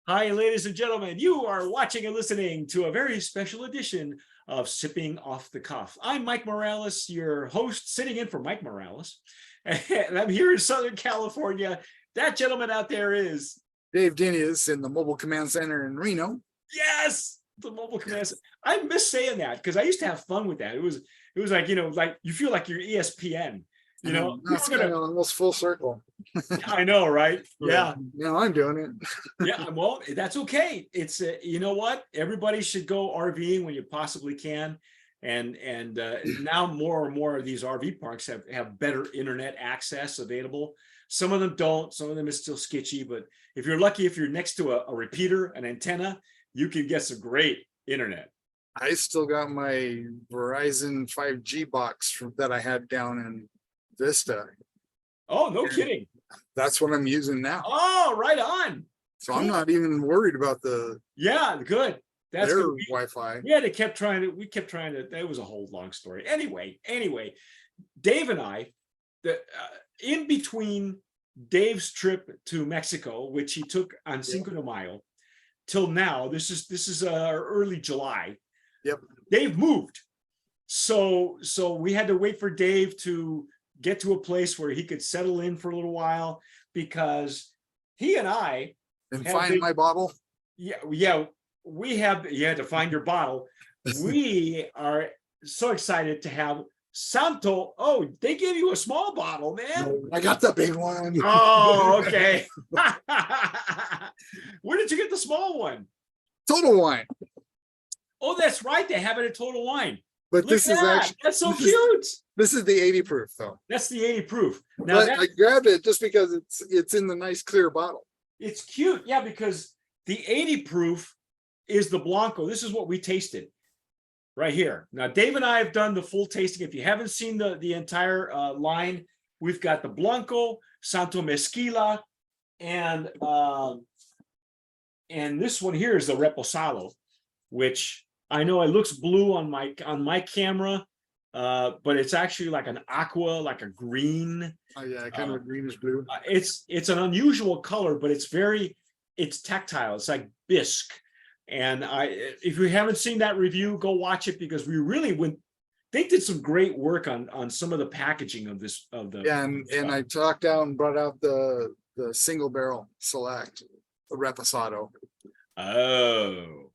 Hi, ladies and gentlemen. You are watching and listening to a very special edition of Sipping Off the Cuff. I'm Mike Morales, your host, sitting in for Mike Morales. And I'm here in Southern California. That gentleman out there is Dave Dinius in the Mobile Command Center in Reno. Yes, the Mobile Command Center. I miss saying that because I used to have fun with that. It was like, like you feel like you're ESPN. That's kind of almost full circle. I know, right? Yeah. Yeah, I'm doing it. Yeah, well, that's okay. It's you know what? Everybody should go RVing when you possibly can. And now more and more of these RV parks have better internet access available. Some of them don't. Some of them is still sketchy. But if you're lucky, if you're next to a repeater, an antenna, you can get some great internet. I still got my Verizon 5G box that I had down in Vista. Oh, no kidding. That's what I'm using now. Oh, right on. So cool. I'm not even worried about good. That's their Wi-Fi. Yeah, we kept trying to, that was a whole long story. Anyway, Dave and I, in between Dave's trip to Mexico, which he took on Cinco de Mayo, till now, this is early July. Yep. Dave moved. So we had to wait for Dave to get to a place where he could settle in for a little while, because he and I find my bottle. Yeah, you had to find your bottle. We are so excited to have Santo. Oh, they gave you a small bottle, man. No, I got the big one. Oh, okay. Where did you get the small one? Total Wine. Oh, that's right. They have it at Total Wine. But this is actually, that's so cute. This is the 80 proof though. That's the 80 proof. Now I grabbed it just because it's in the nice clear bottle. It's cute, yeah, because the 80 proof is the Blanco. This is what we tasted right here. Now, Dave and I have done the full tasting. If you haven't seen the entire line, we've got the Blanco, Santo Mezquila, and this one here is the reposado, which I know it looks blue on my camera, but it's actually like an aqua, like a green. Oh yeah, kind of a greenish blue. It's an unusual color, but it's tactile. It's like bisque. And if you haven't seen that review, go watch it, because we really they did some great work on some of the packaging of the. Yeah, and I talked down, brought out the single barrel select, the reposado. Oh.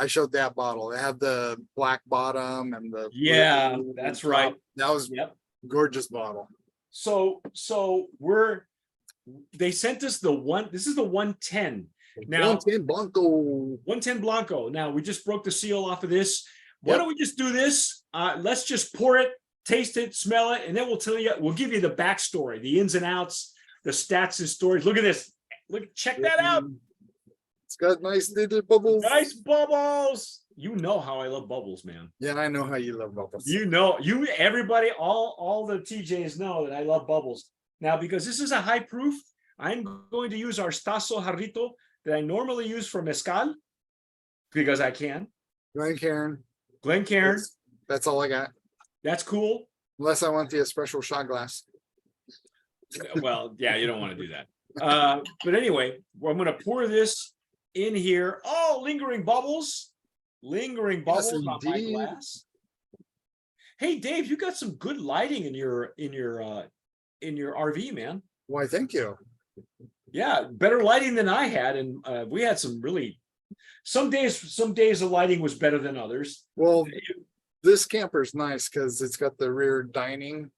I showed that bottle. It had the black bottom and the that's right. That was gorgeous bottle. So they sent us this is the 110. Now 110 Blanco. 110 Blanco. Now we just broke the seal off of this. Why don't we just do this? Let's just pour it, taste it, smell it, and then we'll give you the backstory, the ins and outs, the stats and stories. Look at this. Check that out. It's got nice little bubbles. Nice bubbles. You know how I love bubbles, man. Yeah, I know how you love bubbles. Everybody, all the TJs know that I love bubbles. Now, because this is a high proof, I'm going to use our Stasso Jarrito that I normally use for mezcal, because I can. Glencairn. That's all I got. That's cool. Unless I want the special shot glass. Well, yeah, you don't want to do that. But anyway, I'm going to pour this in here. Oh, lingering bubbles on my glass. Hey, Dave, you got some good lighting in your RV, man. Why, thank you. Yeah, better lighting than I had, and we had some days the lighting was better than others. Well, this camper's nice because it's got the rear dining.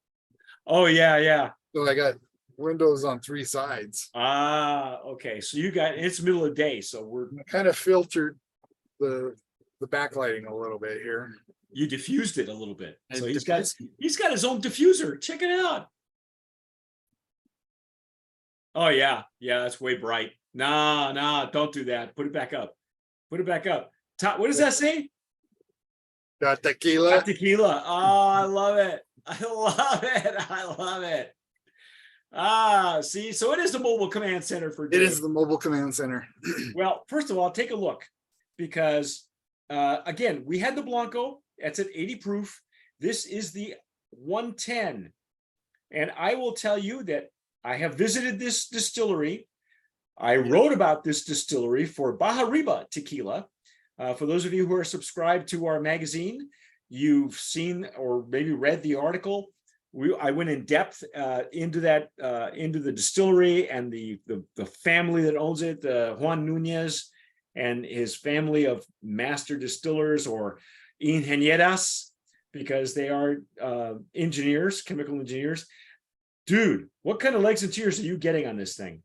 Oh yeah. So I got windows on 3 sides. Okay. So it's middle of the day, so we're kind of filtered the backlighting a little bit here. You diffused it a little bit. So he's got his own diffuser. Check it out. Oh yeah, that's way bright. Nah, don't do that. Put it back up. What does that say? Got tequila. Tequila. Oh, I love it. See, so it is the Mobile Command Center for Dave. It is the Mobile Command Center. Well, first of all, take a look, because again, we had the Blanco. That's at 80 proof. This is the 110. And I will tell you that I have visited this distillery. I wrote about this distillery for Baja Riba Tequila. For those of you who are subscribed to our magazine, you've seen or maybe read the article. I went in depth into the distillery and the family that owns it, Juan Nuñez and his family of master distillers or ingenieras, because they are engineers, chemical engineers. Dude, what kind of legs and tears are you getting on this thing?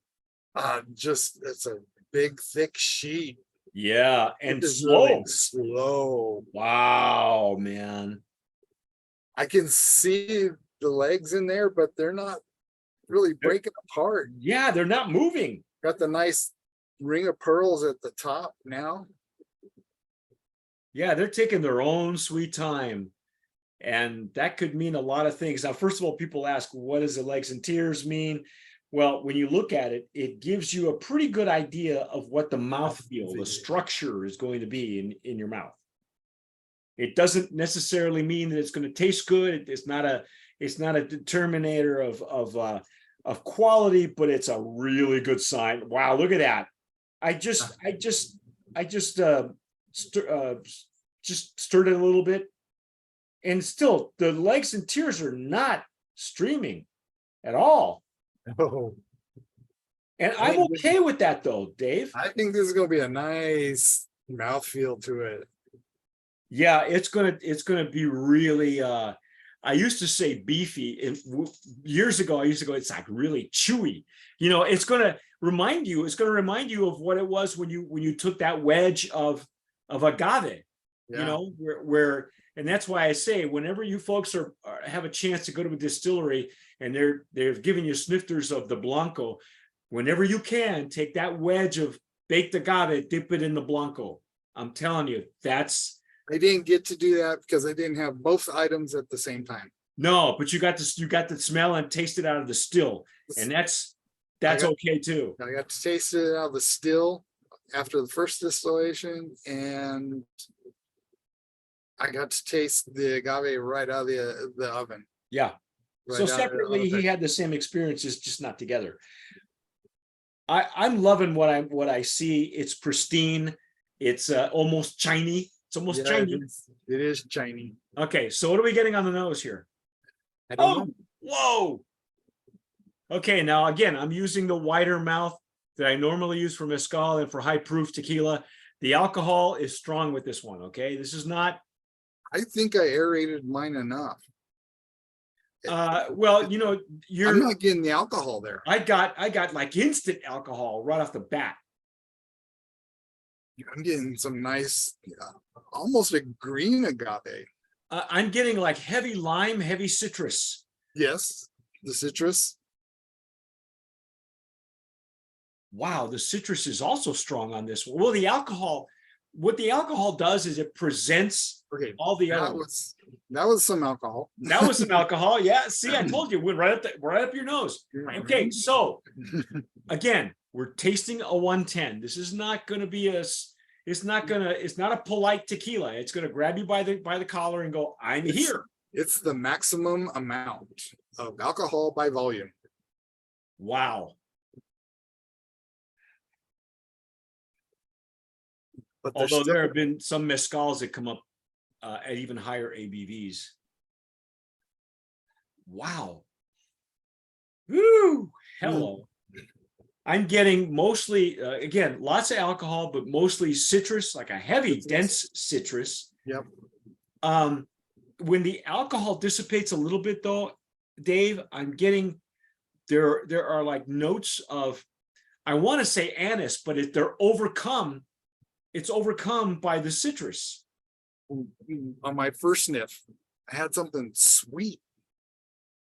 Just it's a big thick sheet. Yeah, and It's slow. really slow. Wow, man. I can see the legs in there, but they're not really breaking apart. Yeah, they're not moving. Got the nice ring of pearls at the top now. Yeah, they're taking their own sweet time. And that could mean a lot of things. Now, first of all, people ask, what does the legs and tears mean? Well, when you look at it, it gives you a pretty good idea of what the mouthfeel, the structure is going to be in your mouth. It doesn't necessarily mean that it's going to taste good. It's not a determinator of quality, but it's a really good sign. Wow, look at that. I just stirred it a little bit. And still, the legs and tears are not streaming at all. Oh, And I'm okay with that, though, Dave. I think this is going to be a nice mouthfeel to it. Yeah, it's gonna be really. I used to say beefy. Years ago, I used to go. It's like really chewy. You know, it's gonna remind you. It's gonna remind you of what it was when you took that wedge of agave. Yeah. You know, where. And that's why I say, whenever you folks have a chance to go to a distillery and they're giving you snifters of the Blanco, whenever you can, take that wedge of baked agave, dip it in the Blanco. I'm telling you, that's. I didn't get to do that because I didn't have both items at the same time. No, but you got to smell and taste it out of the still, and that's okay too. I got to taste it out of the still after the first distillation, and I got to taste the agave right out of the oven. Yeah. Right So separately, he had the same experiences, just not together. I'm loving what I see. It's pristine. It's almost shiny. It's almost shiny. It is shiny. Okay, so what are we getting on the nose here? I don't know. Whoa. Okay, now again, I'm using the wider mouth that I normally use for mezcal and for high proof tequila. The alcohol is strong with this one. Okay, this is not. I think I aerated mine enough. Well, you know, I'm not getting the alcohol there. I got like instant alcohol right off the bat. I'm getting some nice, almost a green agave. I'm getting like heavy lime, heavy citrus. Yes, the citrus. Wow, the citrus is also strong on this one. Well, the alcohol, what the alcohol does is it presents all the other ones. That was some alcohol. That was some alcohol. Yeah. See, I told you, went right up your nose. Okay, so again, we're tasting a 110. This is not going to be it's not a polite tequila. It's going to grab you by the collar and go, I'm here. It's the maximum amount of alcohol by volume. Wow. But although there have been some mezcals that come up at even higher ABVs. Wow. Woo! Hello. I'm getting mostly, again, lots of alcohol, but mostly citrus, like a heavy, dense citrus. Yep. When the alcohol dissipates a little bit, though, Dave, I'm getting there are like notes of, I want to say anise, but they're overcome. It's overcome by the citrus. On my first sniff, I had something sweet.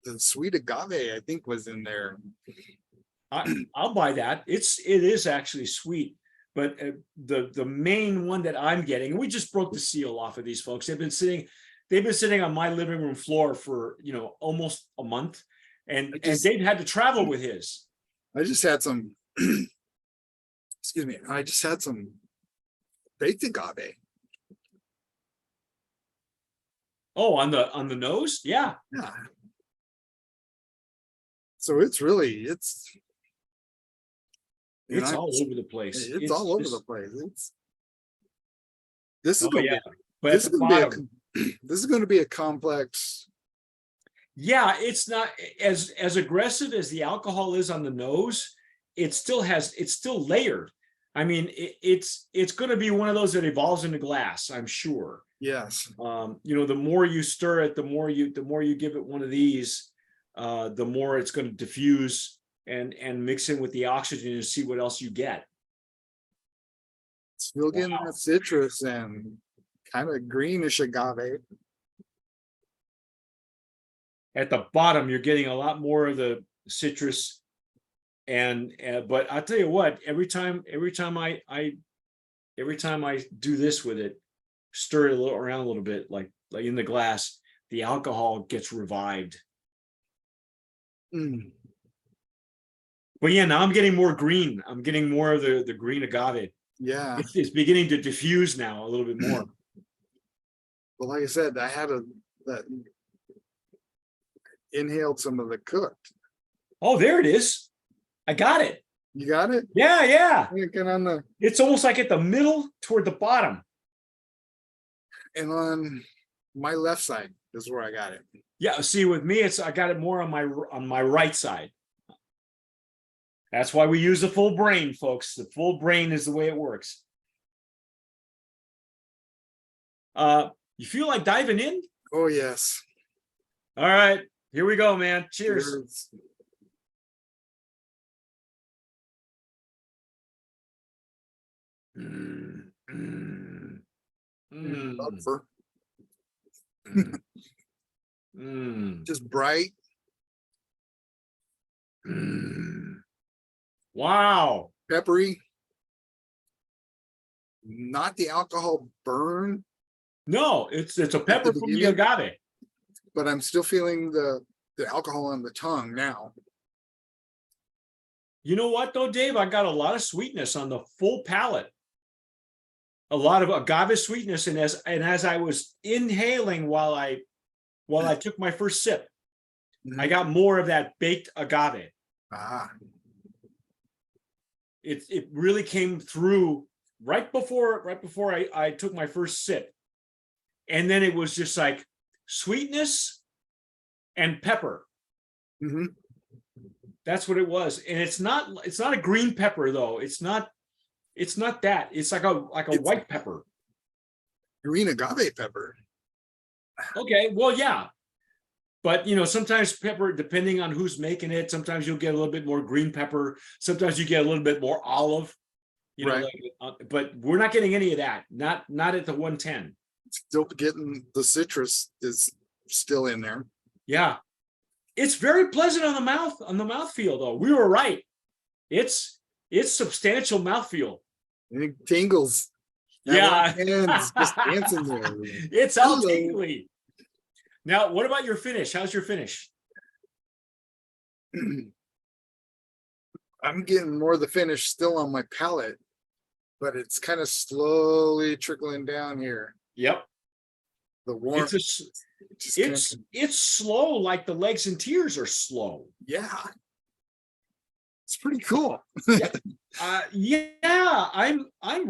The sweet agave, I think, was in there. I'll buy that. It is actually sweet, but the main one that I'm getting, we just broke the seal off of these folks. They've been sitting on my living room floor for almost a month, and Dave had to travel with his. I just had some. Excuse me. I just had some baked agave. Oh, on the nose, yeah. Yeah. So it's And It's all over the place. it's all over just- the place. This is Oh gonna yeah, be, but this at is the gonna be bottom, this is gonna be a complex. yeah, it's not as aggressive as the alcohol is on the nose. It's still layered. I mean, it's going to be one of those that evolves into glass, I'm sure. Yes. You know, the more you stir it, the more you give it one of these, the more it's going to diffuse and mix in with the oxygen and see what else you get. Still getting Wow. that citrus and kind of greenish agave. At the bottom, you're getting a lot more of the citrus, and but I'll tell you what, every time I do this with it, stir it around a little bit, like in the glass, the alcohol gets revived. Mm, But yeah, now I'm getting more green. I'm getting more of the green agave. yeah. It's beginning to diffuse now a little bit more. Well, like I said, I had that inhaled some of the cooked. Oh, there it is. I got it. You got it? Yeah. Get on the It's almost like at the middle toward the bottom. and on my left side is where I got it. Yeah, see, with me, I got it more on my right side. That's why we use the full brain, folks. The full brain is the way it works. You feel like diving in? Oh yes. All right, here we go, man. Cheers. Cheers. Buffer. Just bright. Wow. Peppery. Not the alcohol burn, No, it's a pepper from the beginning? agave. but I'm still feeling the alcohol on the tongue now. You know what though, Dave? I got a lot of sweetness on the full palate. A lot of agave sweetness, and as I was inhaling while I took my first sip, I got more of that baked agave. Ah, It really came through right before I took my first sip, and then it was just like sweetness and pepper. mhm. That's what it was, and it's not a green pepper though. It's not that. It's like a white pepper. Green agave pepper. Okay, well, yeah, but you know, sometimes pepper, depending on who's making it, sometimes you'll get a little bit more green pepper. Sometimes you get a little bit more olive. You know, Right. but we're not getting any of that. Not at the 110. Still getting the citrus is still in there. Yeah, it's very pleasant on the mouthfeel though. We were right. It's substantial mouthfeel. And it tingles. Yeah. Hands just dancing there. It's all Hello. tingly. Now, what about your finish? How's your finish? I'm getting more of the finish still on my palate, but it's kind of slowly trickling down here. Yep. The warmth. It's slow, like the legs and tears are slow. Yeah. It's pretty cool. Yeah, I'm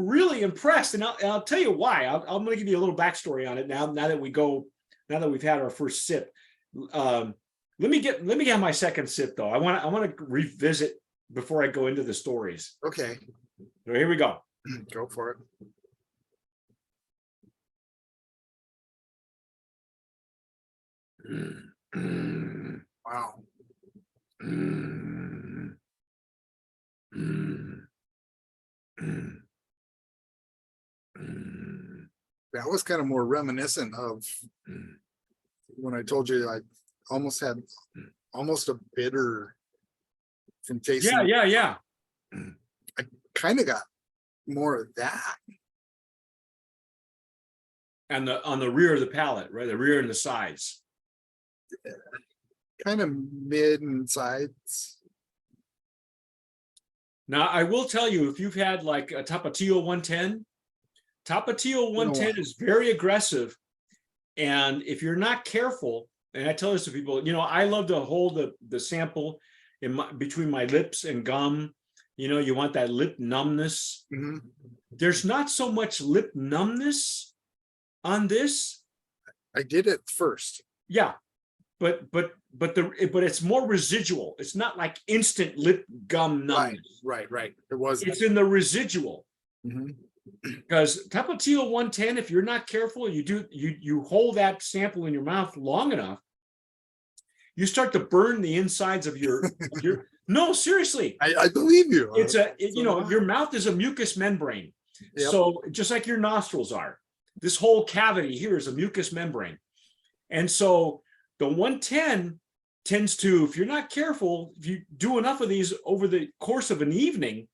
really impressed, and I'll tell you why. I'm going to give you a little backstory on it now that we've had our first sip. Let me have my second sip though. I want to revisit before I go into the stories. Okay. So here we go. Go for it. Wow. That was kind of more reminiscent of when I told you I almost had almost a bitter from tasting. Yeah. I kind of got more of that. And on the rear of the palate, right? The rear and the sides. Kind of mid and sides. Now, I will tell you, if you've had like a Tapatio 110, Tapatio 110 is very aggressive. And if you're not careful, and I tell this to people, you know, I love to hold the sample between my lips and gum You want that lip numbness. Mhm. There's not so much lip numbness on this. I did it first. Yeah, but it's more residual. It's not like instant lip gum numbness. Right. It was. It's in the residual. Mhm. Because Tapatio 110, if you're not careful, you hold that sample in your mouth long enough, you start to burn the insides of your no, seriously. I believe you. It's your mouth is a mucous membrane. Yep. So just like your nostrils are, this whole cavity here is a mucous membrane. And so the 110 tends to, if you're not careful, if you do enough of these over the course of an evening,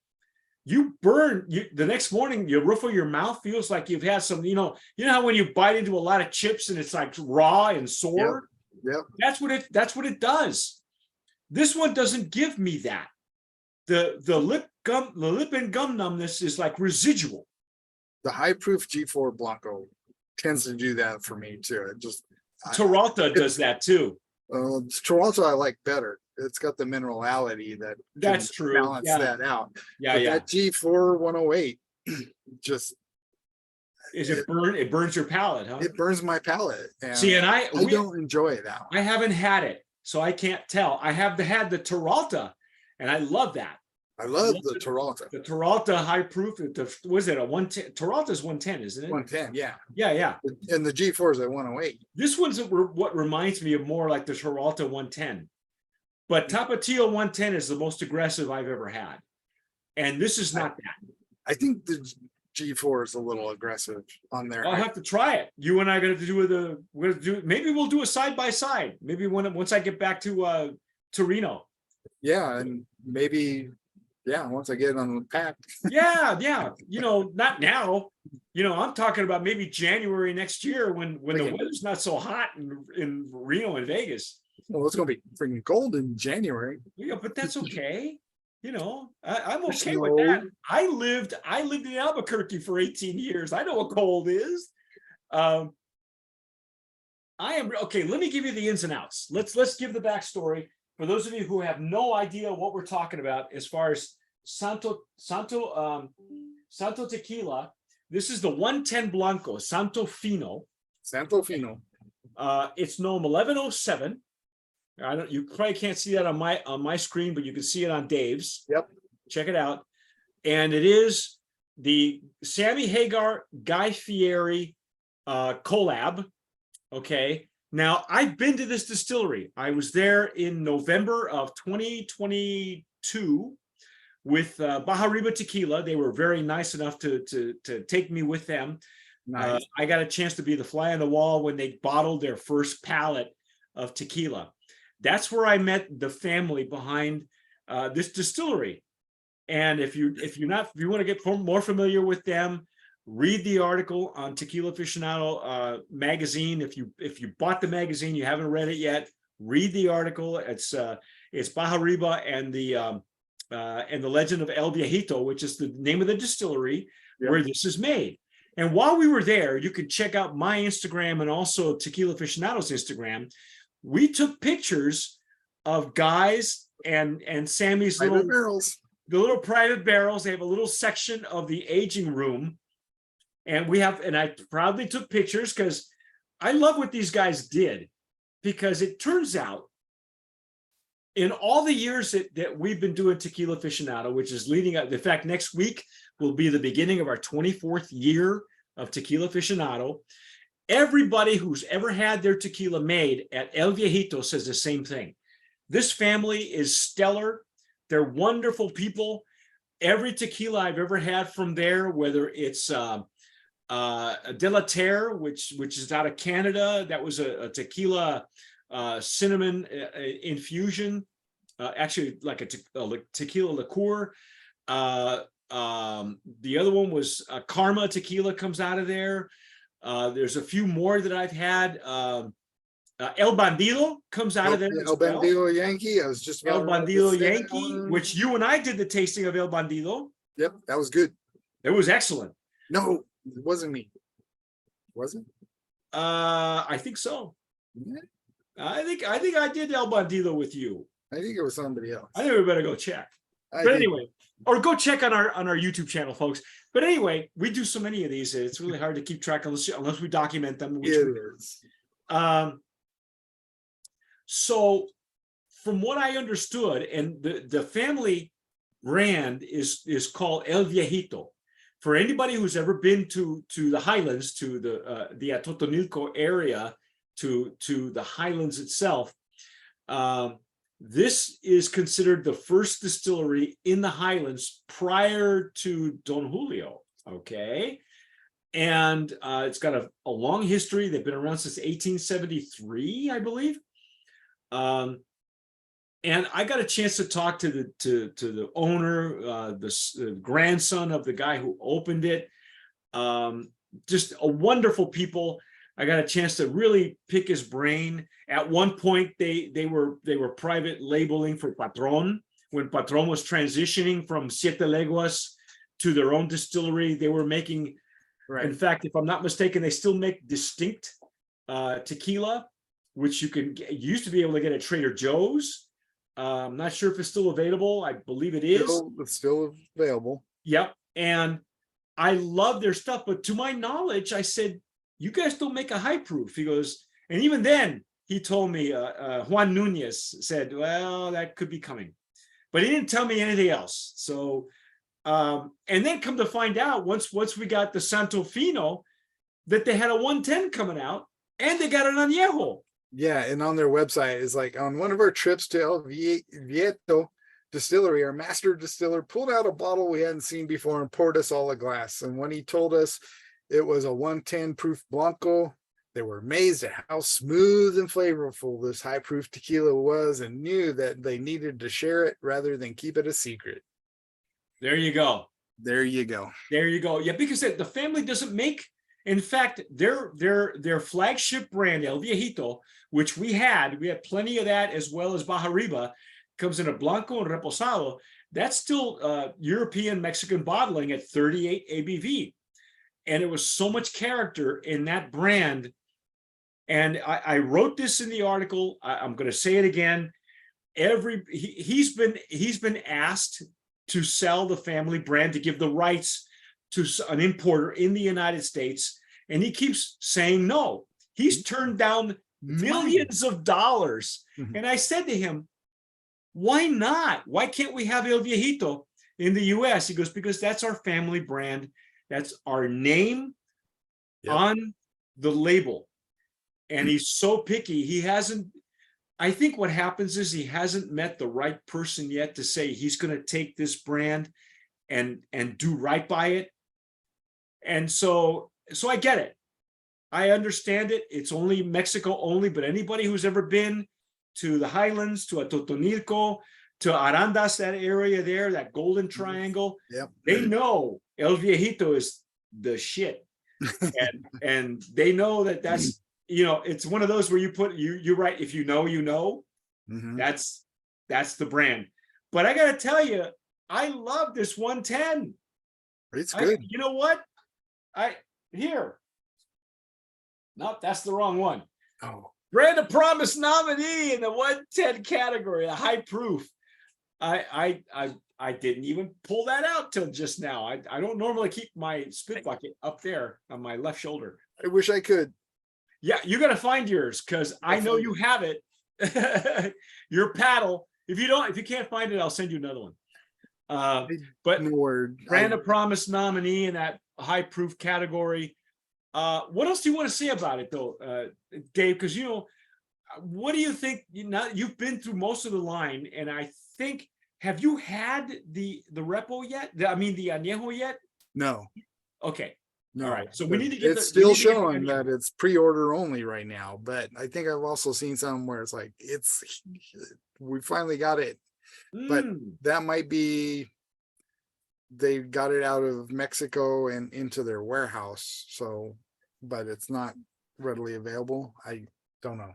you burn. The next morning, your roof of your mouth feels like you've had some, how when you bite into a lot of chips and it's like raw and sore. Yep. That's what it does. This one doesn't give me that. The lip and gum numbness is like residual. The high proof G4 Blanco tends to do that for me too. It just Terralta does that too. Toronto I like better. It's got the minerality that's true. Balance that out. Yeah, but yeah. That G4 108 just it burns your palate, huh? It burns my palate. And See, and I don't enjoy that one. I haven't had it, so I can't tell. I have had the Terralta, and I love that. I love the Toronto. The Terralta high proof. Was it a 110? Terralta's 110, isn't it? 110, yeah. Yeah. And the G4 is at 108. This one's what reminds me of more like the Terralta 110. But Tapatio 110 is the most aggressive I've ever had. And this is not that. I think the G4 is a little aggressive on there. I'll have to try it. You and I are going to do maybe we'll do a side by side. Maybe once I get back to Reno. Yeah, and maybe once I get it on the pack. Yeah. Not now. I'm talking about maybe January next year when the weather's not so hot in Reno and Vegas. Well, it's gonna be freaking cold in January. Yeah, but that's okay. I'm okay with that. I lived in Albuquerque for 18 years. I know what cold is. I am okay. Let me give you the ins and outs. Let's give the backstory for those of you who have no idea what we're talking about as far as Santo Tequila. This is the 110 Blanco, Santo Fino. Santo Fino. It's NOM 1107. You probably can't see that on my screen, but you can see it on Dave's. Yep. Check it out. And it is the Sammy Hagar, Guy Fieri collab. Okay. Now, I've been to this distillery. I was there in November of 2022 with Bahariba Tequila. They were very nice enough to take me with them. Nice. I got a chance to be the fly on the wall when they bottled their first pallet of tequila. That's where I met the family behind this distillery. And if you want to get more familiar with them, read the article on Tequila Aficionado magazine. If you bought the magazine, you haven't read it yet, read the article. It's Bahariba and the Legend of El Viejito, which is the name of the distillery where this is made. And while we were there, you could check out my Instagram and also Tequila Aficionado's Instagram. We took pictures of Guy's and Sammy's private barrels. The little private barrels. They have a little section of the aging room. And I proudly took pictures because I love what these guys did, because it turns out in all the years that we've been doing Tequila Aficionado, which is leading up, in fact, next week will be the beginning of our 24th year of Tequila Aficionado. Everybody who's ever had their tequila made at El Viejito says the same thing. This family is stellar. They're wonderful people. Every tequila I've ever had from there, whether it's De La Terre, which is out of Canada, that was a tequila cinnamon infusion, actually like a tequila liqueur. The other one was Karma Tequila, comes out of there. There's a few more that I've had. El Bandido comes out of there. El Bandido Yankee. I was just El Bandido Yankee, which you and I did the tasting of El Bandido. Yep, that was good. It was excellent. No, it wasn't me. Was it? I think so. Yeah. I think I did El Bandido with you. I think it was somebody else. I think we better go check. But anyway, or go check on our YouTube channel, folks. But anyway, we do so many of these, it's really hard to keep track unless we document them. Which It is. So from what I understood, and the family brand is called El Viejito. For anybody who's ever been to the highlands, to the Atotonilco area, to the highlands itself, this is considered the first distillery in the highlands prior to Don Julio. Okay. And it's got a long history. They've been around since 1873, I believe. And I got a chance to talk to the owner, the grandson of the guy who opened it. Just a wonderful people. I got a chance to really pick his brain. At one point, they were private labeling for Patron. When Patron was transitioning from Siete Leguas to their own distillery, they were making. Right. In fact, if I'm not mistaken, they still make distinct tequila, which you used to be able to get at Trader Joe's. I'm not sure if it's still available. I believe it is. It's still available. Yep. And I love their stuff. But to my knowledge, I said, you guys don't make a high proof. He goes, and even then he told me, Juan Nuñez said, well, that could be coming. But he didn't tell me anything else. So, and then come to find out, once we got the Santo Fino, that they had a 110 coming out and they got an añejo. Yeah, and on their website is like, on one of our trips to El Viejito distillery, our master distiller pulled out a bottle we hadn't seen before and poured us all a glass. And when he told us it was a 110 proof Blanco, they were amazed at how smooth and flavorful this high proof tequila was, and knew that they needed to share it rather than keep it a secret. There you go. There you go. There you go. Yeah, because the family doesn't make. In fact, their flagship brand, El Viejito, which we had plenty of that, as well as Bajariba, comes in a Blanco and Reposado. That's still European Mexican bottling at 38 ABV. And it was so much character in that brand. And I wrote this in the article. I'm going to say it again. He's been asked to sell the family brand, to give the rights to an importer in the United States, and he keeps saying no. He's turned down millions of dollars. Mm-hmm. And I said to him, why not? Why can't we have El Viejito in the US? He goes, because that's our family brand. That's our name on the label. And he's so picky. He hasn't, I think what happens is he hasn't met the right person yet to say he's going to take this brand and do right by it. And so I get it. I understand it. It's only Mexico only, but anybody who's ever been to the highlands, to Atotonilco, to Arandas, that area there, that golden triangle, they know El Viejito is the shit. and they know that's, it's one of those where you put, you're right. If you know, mm-hmm. that's the brand. But I got to tell you, I love this 110. It's good. You know what? Nope, that's the wrong one. Oh, Brand of Promise nominee in the 110 category, a high proof. I didn't even pull that out till just now. I don't normally keep my spit bucket up there on my left shoulder. I wish I could. Yeah, you got to find yours, because I know you have it. Your paddle. If you can't find it, I'll send you another one. But Brand of Promise nominee in that high proof category. What else do you want to say about it, though, Dave? Because what do you think? You've been through most of the line, and I think, have you had the repo yet? The añejo yet? No. Okay. No. All right. So we need to get. It's still showing that it's pre-order only right now, but I think I've also seen some where it's like we finally got it, but that might be they got it out of Mexico and into their warehouse. So, but it's not readily available. I don't know.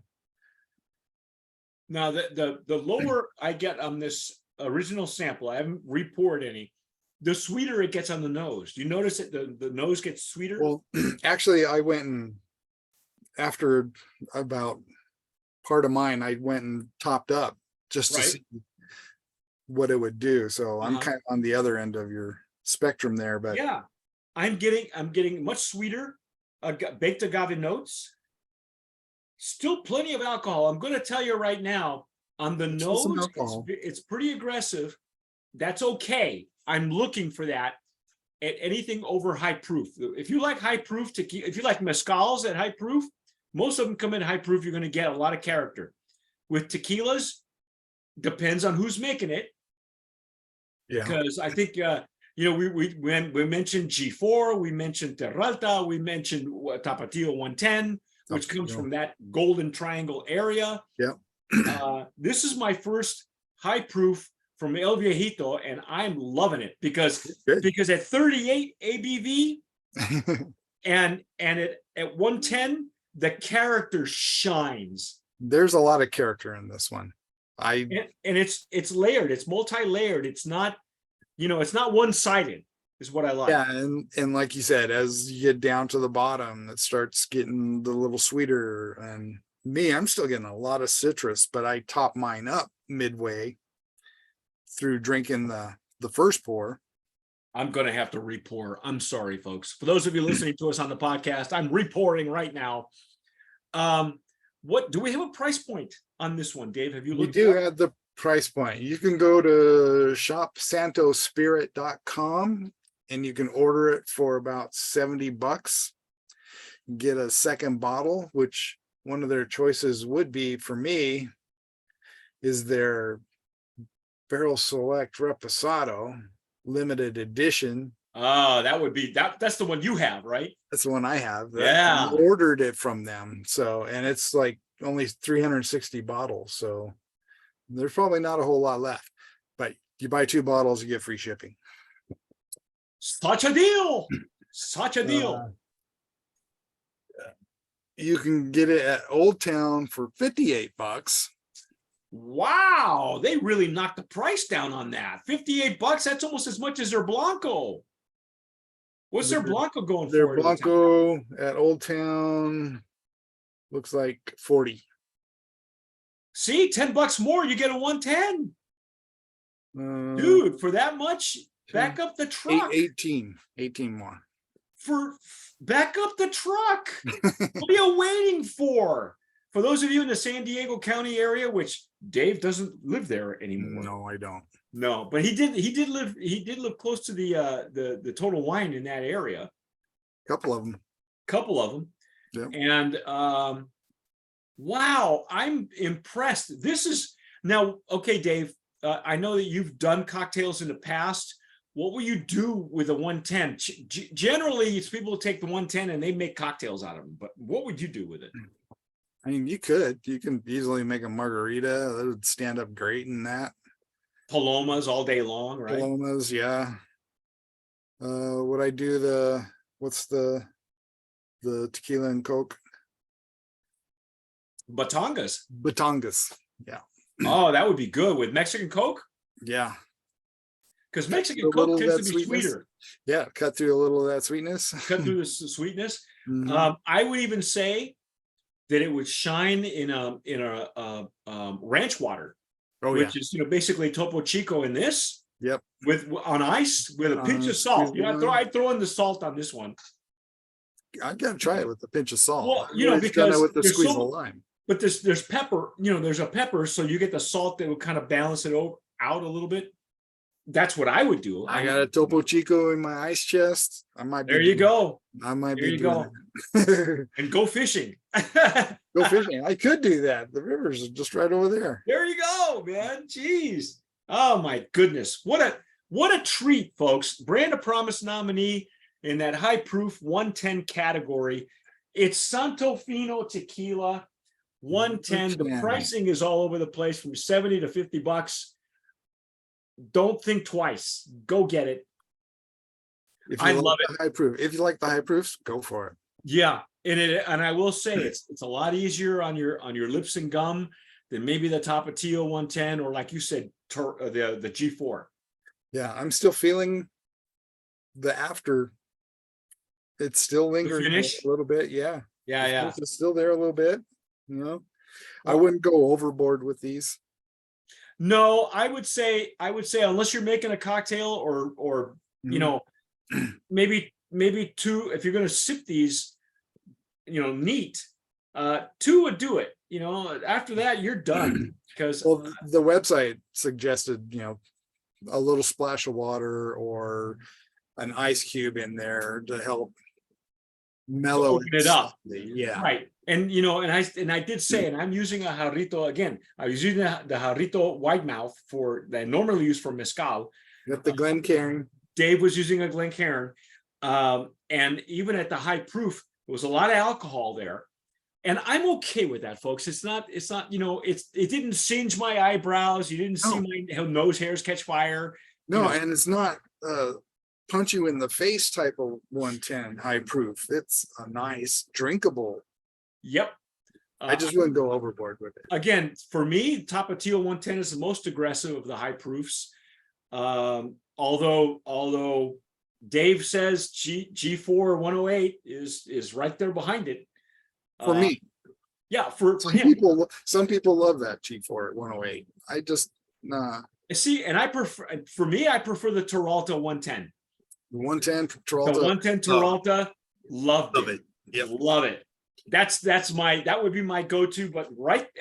Now the lower I get on this original sample, I haven't repoured any, the sweeter it gets on the nose. Do you notice that the nose gets sweeter? Well, actually, I went and after about part of mine, I went and topped up just to see. what it would do. So I'm Uh-huh. kind of on the other end of your spectrum there, but Yeah, I'm getting much sweeter, baked agave notes. Still plenty of alcohol. I'm going to tell you right now, on the still some nose, alcohol. it's pretty aggressive. That's okay. I'm looking for that at anything over high proof. If you like high proof tequila, if you like mezcals at high proof, most of them come in high proof. You're going to get a lot of character. With tequilas, depends on who's making it. Yeah. Because I think we mentioned G4, we mentioned Terralta, we mentioned Tapatio 110, which comes from that golden triangle area. Yeah. This is my first high proof from El Viejito, and I'm loving it because at 38 ABV and at 110, the character shines. There's a lot of character in this one. And it's layered, it's multi-layered. It's not, it's not one-sided, is what I like. Yeah, and like you said, as you get down to the bottom, it starts getting a little sweeter. And I'm still getting a lot of citrus, but I top mine up midway through drinking the first pour. I'm gonna have to re-pour. I'm sorry, folks. For those of you listening to us on the podcast, I'm re-pouring right now. What do we have a price point on this one, Dave? Have you looked? We do have the price point. You can go to shopsantospirit.com and you can order it for about $70. Get a second bottle, which one of their choices would be for me is their Barrel Select Reposado limited edition. Oh, that would be that's the one you have, right? That's the one I have. Yeah. I ordered it from them. So, and it's like only 360 bottles. So there's probably not a whole lot left, but you buy 2 bottles, you get free shipping. Such a deal. Such a deal. You can get it at Old Town for $58. Wow, they really knocked the price down on that. $58. That's almost as much as their Blanco. What's their Blanco going for? Their Blanco at Old Town looks like 40. See, $10 more, you get a 110. Dude, for that much, back up the truck. 18 more. Back up the truck. What are you waiting for? For those of you in the San Diego County area, which Dave doesn't live there anymore. No, I don't. No, but he did live close to the Total Wine in that area. Couple of them. Yep. And wow, I'm impressed. This is now okay, Dave. I know that you've done cocktails in the past. What will you do with a 110? Generally, it's people take the 110 and they make cocktails out of them. But what would you do with it? I mean, you can easily make a margarita. That would stand up great in that. Palomas all day long, right? Palomas, yeah. Would I do what's the tequila and Coke? Batangas. Yeah. Oh, that would be good with Mexican Coke. Yeah. Because Mexican Coke tends to be sweeter. Yeah, cut through a little of that sweetness. Cut through the sweetness. Mm-hmm. I would even say that it would shine in a ranch water, which is basically Topo Chico in this. Yep. On ice with a pinch of salt. I'd throw in the salt on this one. I gotta try it with a pinch of salt. Well, because with the squeeze of lime. But there's pepper. There's a pepper, so you get the salt that would kind of balance it out a little bit. That's what I would do. I got a Topo Chico in my ice chest. I might. There you go. I might be. There you go. And go fishing. Go fishing. I could do that. The river's just right over there. There you go, man. Jeez. Oh my goodness. What a treat, folks. Brand of Promise nominee in that high proof 110 category. It's Santo Fino Tequila 110. The pricing is all over the place from $70 to $50. Don't think twice. Go get it. I love it. High proof. If you like the high proofs, go for it. Yeah, and I will say it's a lot easier on your lips and gum than maybe the Tapatio 110 or, like you said, the G4. Yeah, I'm still feeling the after. It's still lingering a little bit. Yeah. It's still there a little bit. I wouldn't go overboard with these. No, I would say unless you're making a cocktail or you know, maybe two, if you're going to sip these, neat, two would do it. After that you're done because Well, the website suggested, a little splash of water or an ice cube in there to help mellow open it up. Yeah. Right. And I did say, and I'm using a jarrito again. I was using the jarrito wide mouth that I normally use for mezcal. Got the Glencairn. Dave was using a Glencairn. And even at the high proof, there was a lot of alcohol there. And I'm okay with that, folks. It's not, it didn't singe my eyebrows. You didn't see my nose hairs catch fire. No, and it's not punch you in the face type of 110 high proof. It's a nice drinkable. Yep. I just wouldn't go overboard with it. Again, for me, Tapatio 110 is the most aggressive of the high proofs. Although Dave says G4 108 is right there behind it. For me. Yeah, for him. Some people love that G4 108. I just see, and I prefer the Terralta 110. The 110 Terralta. The 110 Terralta, loved it. Yep. Love it. That would be my go-to. But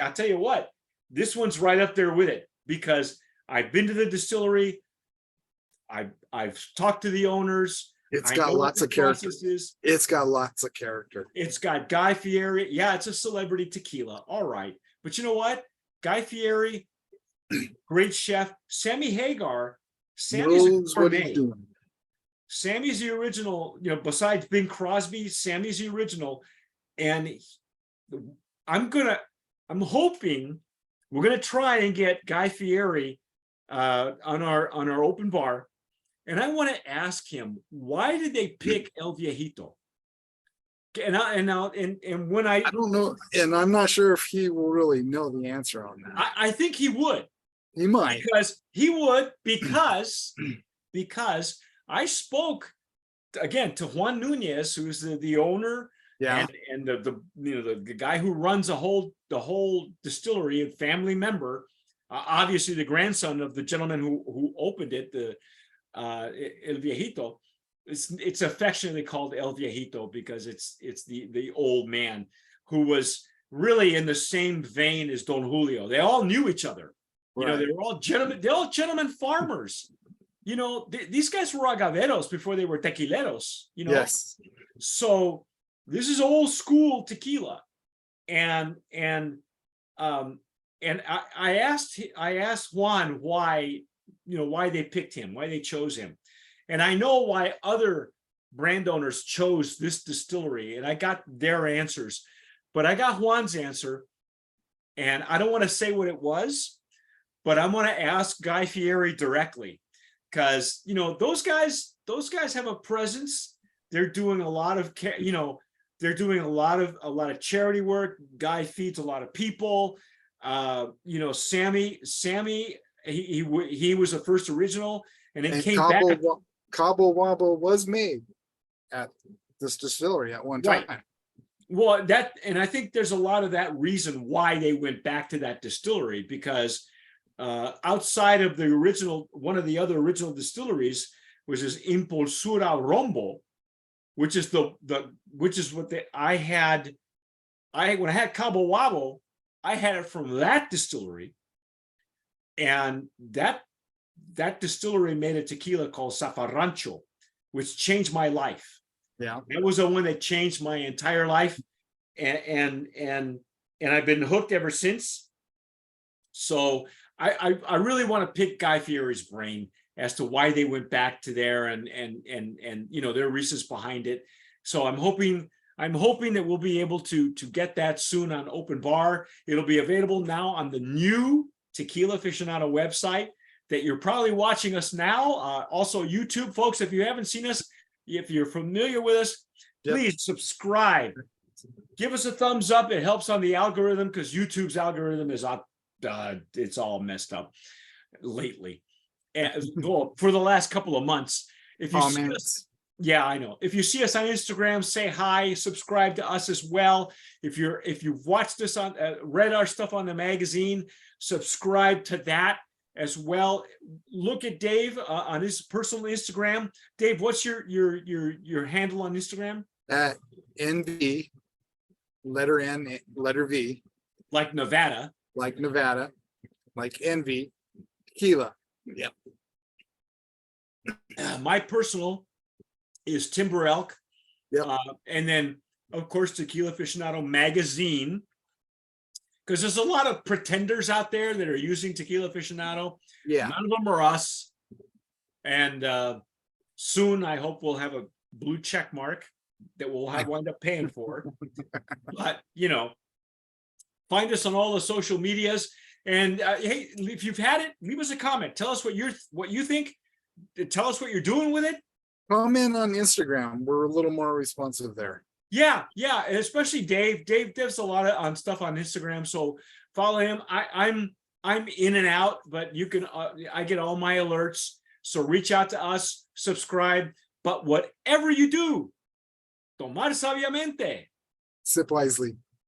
I'll tell you what, this one's right up there with it because I've been to the distillery. I've talked to the owners. It's got lots of character. It's got lots of character. It's got Guy Fieri. Yeah, it's a celebrity tequila. All right. But you know what? Guy Fieri, great chef. Sammy Hagar. Knows what he's doing. Sammy's the original, besides Bing Crosby, Sammy's the original. And I'm hoping we're going to try and get Guy Fieri on our open bar. And I want to ask him, why did they pick El Viejito? And when I don't know, and I'm not sure if he will really know the answer on that. I think he would. He might. Because I spoke again to Juan Nuñez, who's the owner, and the guy who runs the whole distillery, and family member, obviously the grandson of the gentleman who opened it, El Viejito. It's affectionately called El Viejito because it's the old man who was really in the same vein as Don Julio. They all knew each other. Right. They were all gentlemen. They're all gentlemen farmers. These guys were agaveros before they were tequileros. Yes. So this is old school tequila, and I asked Juan why they picked him, why they chose him. And I know why other brand owners chose this distillery, and I got their answers, but I got Juan's answer, and I don't want to say what it was, but I'm going to ask Guy Fieri directly, because those guys have a presence. They're doing a lot of they're doing a lot of charity work. Guy feeds a lot of people. Sammy, he was the first original, and it came back. Cabo Wabo was made at this distillery at one time. Right. Well, and I think there's a lot of that reason why they went back to that distillery, because outside of the original, one of the other original distilleries was this Impulsura Rombo, which is when I had Cabo Wabo, I had it from that distillery, and that distillery made a tequila called Zafarrancho, which changed my life. Yeah, that was the one that changed my entire life, and I've been hooked ever since. So I really want to pick Guy Fieri's brain as to why they went back to there and their reasons behind it. So I'm hoping that we'll be able to get that soon on Open Bar. It'll be available now on the new Tequila Aficionado website that you're probably watching us now. Also YouTube, folks, if you haven't seen us, if you're familiar with us, please subscribe. Give us a thumbs up. It helps on the algorithm, because YouTube's algorithm is up. It's all messed up lately. Well, for the last couple of months. If you see us, yeah, I know. If you see us on Instagram, say hi, subscribe to us as well. If you've watched us on, read our stuff on the magazine, subscribe to that. as well. Look at Dave on his personal Instagram. Dave, what's your handle on Instagram? At NV, letter N, letter V, Like Nevada. like Nevada, like envy, tequila. Yep. My personal is Timber Elk. Yep. And then, of course, Tequila Aficionado magazine. Because there's a lot of pretenders out there that are using Tequila Aficionado. Yeah. None of them are us. And soon, I hope we'll have a blue check mark that we'll have wind up paying for. But, you know, find us on all the social medias. And hey, if you've had it, leave us a comment. Tell us what you think. Tell us what you're doing with it. Comment on Instagram. We're a little more responsive there. Yeah, and especially Dave. Dave does a lot of stuff on Instagram, so follow him. I'm in and out, but you can. I get all my alerts. So reach out to us, subscribe. But whatever you do, tomar sabiamente. Sip wisely.